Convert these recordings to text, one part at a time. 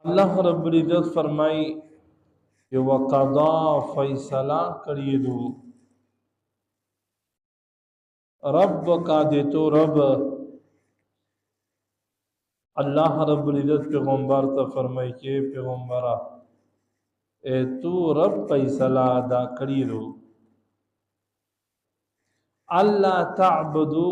الله رب العزت فرمائی کہ وقضا فیصلہ کری دو رب کا دے تو رب اللہ رب العزت پیغمبر تا فرمائی کہ پیغمبرہ اے تو رب فیصلہ ادا کری دو اللہ تعبدو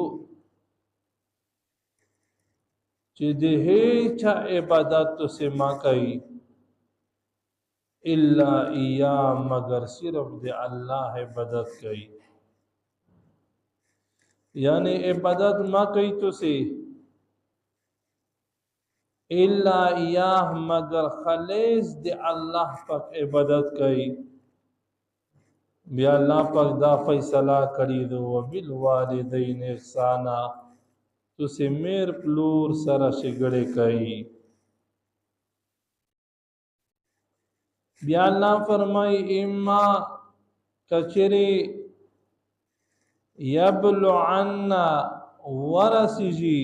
چې د هیڅ عبادت تو سے ما کوي الا ایا مگر صرف د الله عبادت کوي یعنی عبادت ما کوي تو سے الا ایا مگر خالص د الله پاک عبادت کوي بیا الله پاک دا فیصلہ کړی دو وبالوالدین احسانا تو سے میر پلور سره شګړې کوي بیا الله فرمای اما کچری یبلعن ورسجی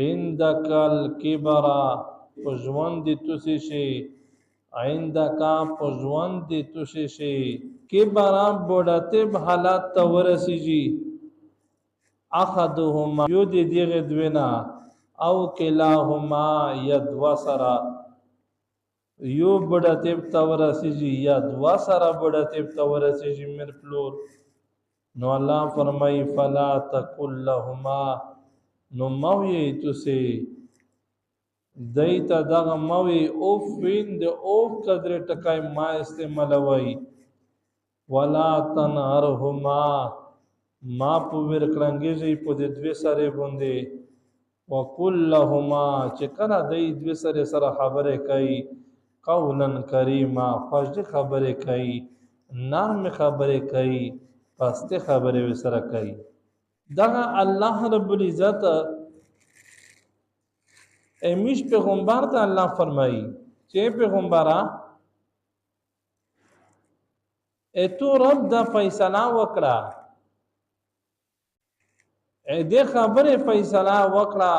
عندك الكبر پجوان دی توسی شي عندك پجوان دی توسی شي کبر بوډته حالات ته ورسیږي اخذهما یو دی دیغه دوینا او کلاهما ید وسرا یو بوډته ته ورسیږي یا دوا سره بوډته ته ورسیږي مر پلور نو الله فرمای فلا تقل لهما نو موی تسی دیتا دغه موی اوف ویند اوف قدر ټکای ما استعمالوي ولا تنهرهما ما په ور کړنګي په دې دوی سره باندې وقل لهما چې کله دې دوی سره خبره کوي قولا کریما خوش خبره کوي نرم خبره کوي پسته خبره وسره کوي دغه الله رب العزت امیش پیغمبر ته الله فرمایي چې پیغمبره اتو رب دا فیصله وکړه دې خبره فیصله وکړه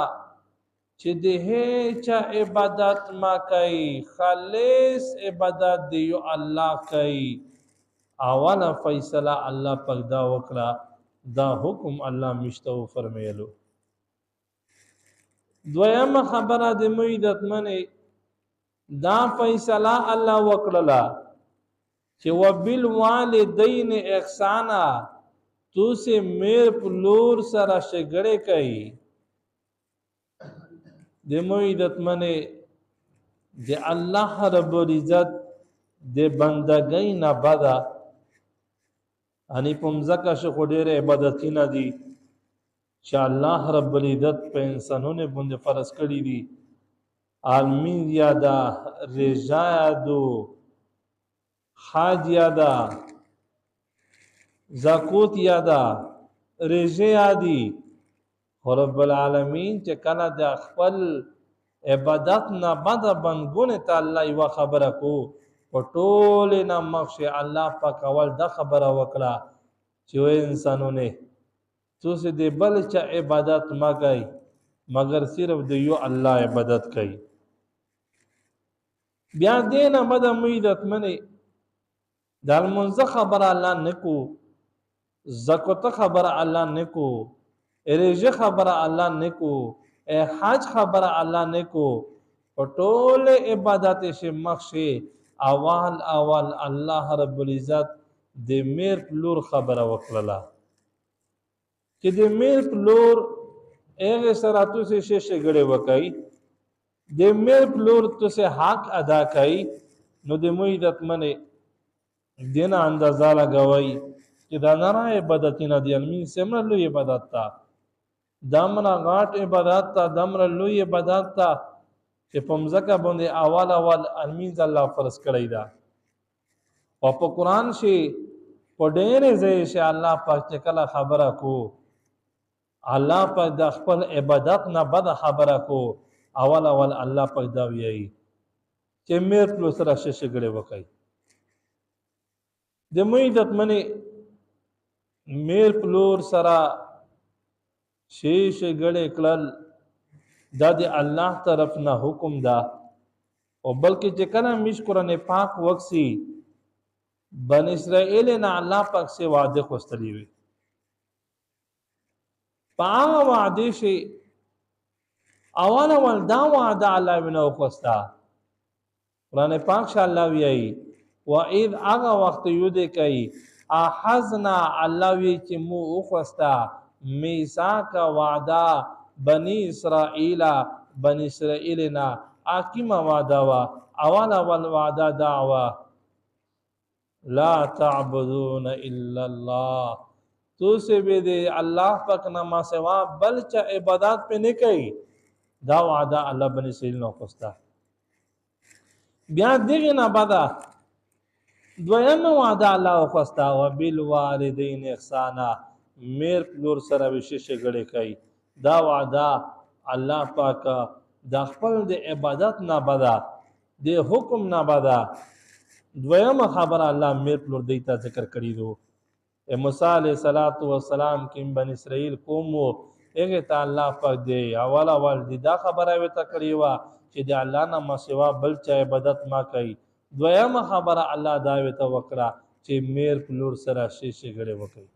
چې د هیڅ عبادت ما کوي خالص عبادت دی یو الله کوي اوله فیصله الله پاک دا وکړه دا حکم الله مشتو فرمایلو دویمه خبره د مویدت منی دا فیصله الله وکړه چې وبالوالدین احسانا تو سے میر پلور سره شګړې کوي د مویدت منی د الله رب العزت د بندګۍ نه بدا اني پمزکه شو ډېر عبادتونه دي چې الله رب العزت په انسانونو باندې فرض کړی دي عالمین یادا رجادو حاج یادا زکوت یادا رجه یادی رب العالمین چې کله د خپل عبادت نه بعد بندګونه ته الله یو خبره کو پټول نه مخش الله پاک اول دا خبره وکړه چې و انسانونه تو سے دی بل چا عبادت ما کوي مگر صرف د یو الله عبادت کوي بیا دینه مده مویدت منی دال منځ خبر الله نکو زکات خبر الله نکو ارجه خبر الله نکو حج خبر الله نکو پټول عبادت شه مخشه اول الله رب العزت د میر پلور خبره وکړه چې د میر پلور هغه سره تو سے شګړې وکای د میر پلور تو سے حق ادا کای نو د مویدت منه دینه اندازه لګوي چې دا نه عبادت نه دی علمي سمره لوی عبادت تا دمره غاټ عبادت تا دمره لوی عبادت تا چې پمزکه باندې اول علمي الله فرض کړی دا او په قران شي په ډېر ځای شي الله پاک کله خبره کو الله پاک د خپل عبادت نه بد خبره کو اول الله پاک دا ویي چې میر پلو سره شګړې وکړي د مویدت منی میر پلور سره شګړې کړل دا د الله طرف نه حکم دا او بلکې چې کله میش قرآن پاک وکسي بن اسرائیل نه الله پاک سے وعده خوستلی وي په هغه وعده شي اول دا وعده الله ونو خوستا قرآن پاک شاء الله وی و اذ هغه وخت یو دې کوي احزنا الله وی چې مو خوستا میثاق وعده بنی اسرائیل بنی اسرائیل نه اکیم وعده وا اول وعده دعوا لا تعبدون الا الله تو سے بھی دے اللہ پاک نما سوا بل چا عبادت پہ نہیں کئی دا وعدہ اللہ بنی اسرائیل نو خوستا بیا دیگه نه بدا دویم وعده الله خوستا و بالوالدین احسانا میر پلور سره وشش غړي کوي دا وعده الله پاک د خپل د عبادت نه بدا د حکم نه بدا دویم خبر الله میر پلور دیتا ذکر کړی دو موسی علیہ الصلوۃ والسلام کې بنی اسرائیل قوم هغه ته الله پاک دی اول دی دا خبره وته کړی وا چې د الله نه ما سوا بل چا عبادت ما کوي دویمه خبره الله دا وته وکړه چې میر پلور سره شیشه غړي وکړي